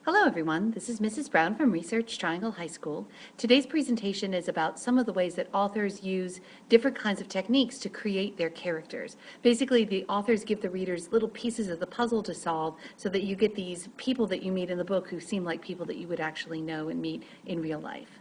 Hello everyone, this is Mrs. Brown from Research Triangle High School. Today's presentation is about some of the ways that authors use different kinds of techniques to create their characters. Basically, the authors give the readers little pieces of the puzzle to solve so that you get these people that you meet in the book who seem like people that you would actually know and meet in real life.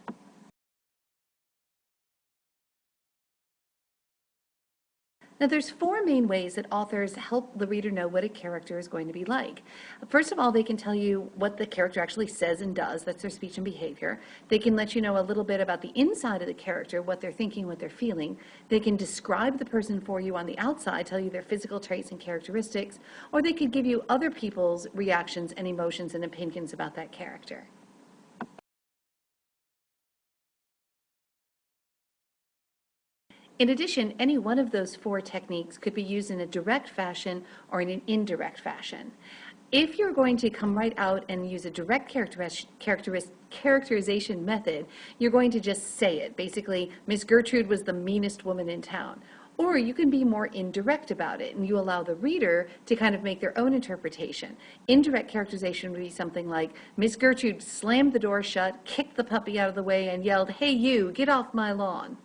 Now, there's four main ways that authors help the reader know what a character is going to be like. First of all, they can tell you what the character actually says and does. That's their speech and behavior. They can let you know a little bit about the inside of the character, what they're thinking, what they're feeling. They can describe the person for you on the outside, tell you their physical traits and characteristics, or they could give you other people's reactions and emotions and opinions about that character. In addition, any one of those four techniques could be used in a direct fashion or in an indirect fashion. If you're going to come right out and use a direct characterization method, you're going to just say it. Basically, Miss Gertrude was the meanest woman in town. Or you can be more indirect about it, and you allow the reader to kind of make their own interpretation. Indirect characterization would be something like, Miss Gertrude slammed the door shut, kicked the puppy out of the way, and yelled, "Hey you, get off my lawn."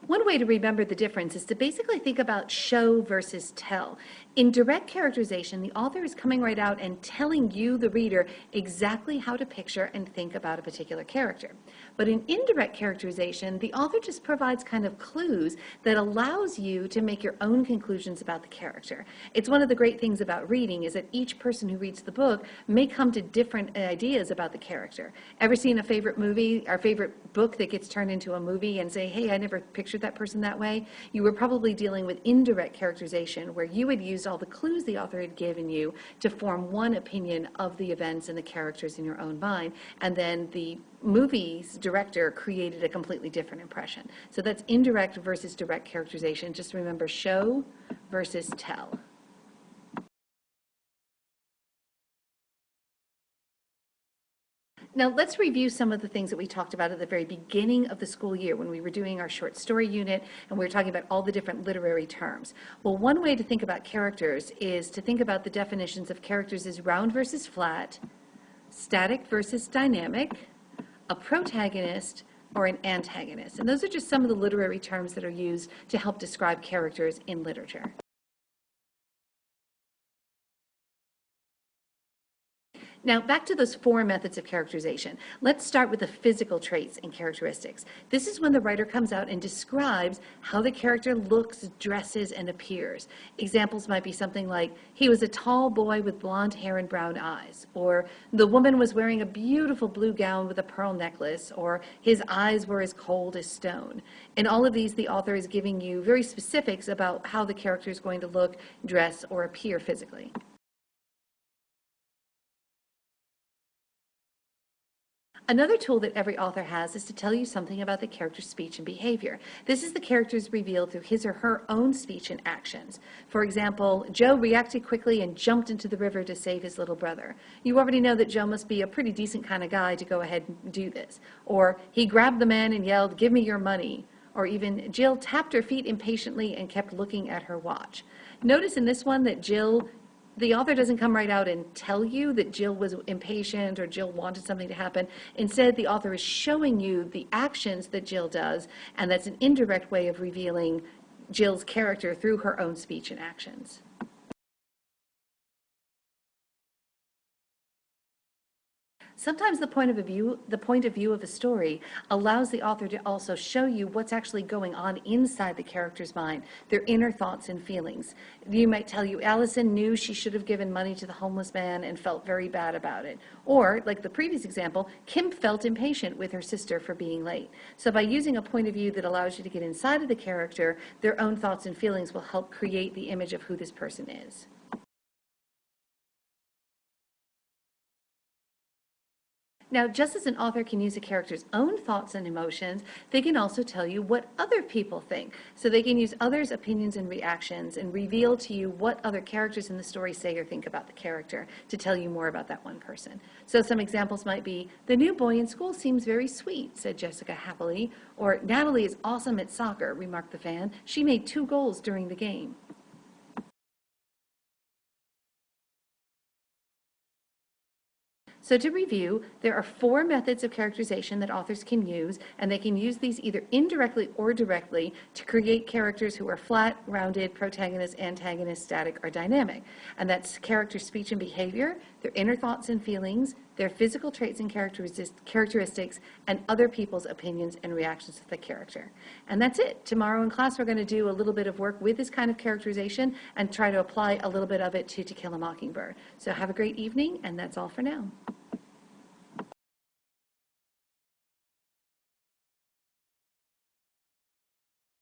One way to remember the difference is to basically think about show versus tell. In direct characterization, the author is coming right out and telling you, the reader, exactly how to picture and think about a particular character. But in indirect characterization, the author just provides kind of clues that allows you to make your own conclusions about the character. It's one of the great things about reading is that each person who reads the book may come to different ideas about the character. Ever seen a favorite movie or favorite book that gets turned into a movie and say, hey, I never pictured that person that way? You were probably dealing with indirect characterization, where you had used all the clues the author had given you to form one opinion of the events and the characters in your own mind, and then the movie's director created a completely different impression. So that's indirect versus direct characterization. Just remember, show versus tell. Now let's review some of the things that we talked about at the very beginning of the school year when we were doing our short story unit and we were talking about all the different literary terms. Well, one way to think about characters is to think about the definitions of characters as round versus flat, static versus dynamic, a protagonist, or an antagonist. And those are just some of the literary terms that are used to help describe characters in literature. Now, back to those four methods of characterization. Let's start with the physical traits and characteristics. This is when the writer comes out and describes how the character looks, dresses, and appears. Examples might be something like, he was a tall boy with blonde hair and brown eyes, or the woman was wearing a beautiful blue gown with a pearl necklace, or his eyes were as cold as stone. In all of these, the author is giving you very specifics about how the character is going to look, dress, or appear physically. Another tool that every author has is to tell you something about the character's speech and behavior. This is the character's revealed through his or her own speech and actions. For example, Joe reacted quickly and jumped into the river to save his little brother. You already know that Joe must be a pretty decent kind of guy to go ahead and do this. Or he grabbed the man and yelled, "Give me your money." Or even, Jill tapped her feet impatiently and kept looking at her watch. Notice in this one that the author doesn't come right out and tell you that Jill was impatient or Jill wanted something to happen. Instead, the author is showing you the actions that Jill does, and that's an indirect way of revealing Jill's character through her own speech and actions. Sometimes the point of view of a story allows the author to also show you what's actually going on inside the character's mind, their inner thoughts and feelings. You might tell you, Allison knew she should have given money to the homeless man and felt very bad about it. Or, like the previous example, Kim felt impatient with her sister for being late. So by using a point of view that allows you to get inside of the character, their own thoughts and feelings will help create the image of who this person is. Now, just as an author can use a character's own thoughts and emotions, they can also tell you what other people think. So they can use others' opinions and reactions and reveal to you what other characters in the story say or think about the character to tell you more about that one person. So some examples might be, the new boy in school seems very sweet, said Jessica happily. Or, Natalie is awesome at soccer, remarked the fan. She made 2 goals during the game. So to review, there are 4 methods of characterization that authors can use, and they can use these either indirectly or directly to create characters who are flat, rounded, protagonist, antagonist, static, or dynamic. And that's character speech and behavior, their inner thoughts and feelings, their physical traits and characteristics, and other people's opinions and reactions to the character. And that's it. Tomorrow in class, we're going to do a little bit of work with this kind of characterization and try to apply a little bit of it to To Kill a Mockingbird. So have a great evening, and that's all for now.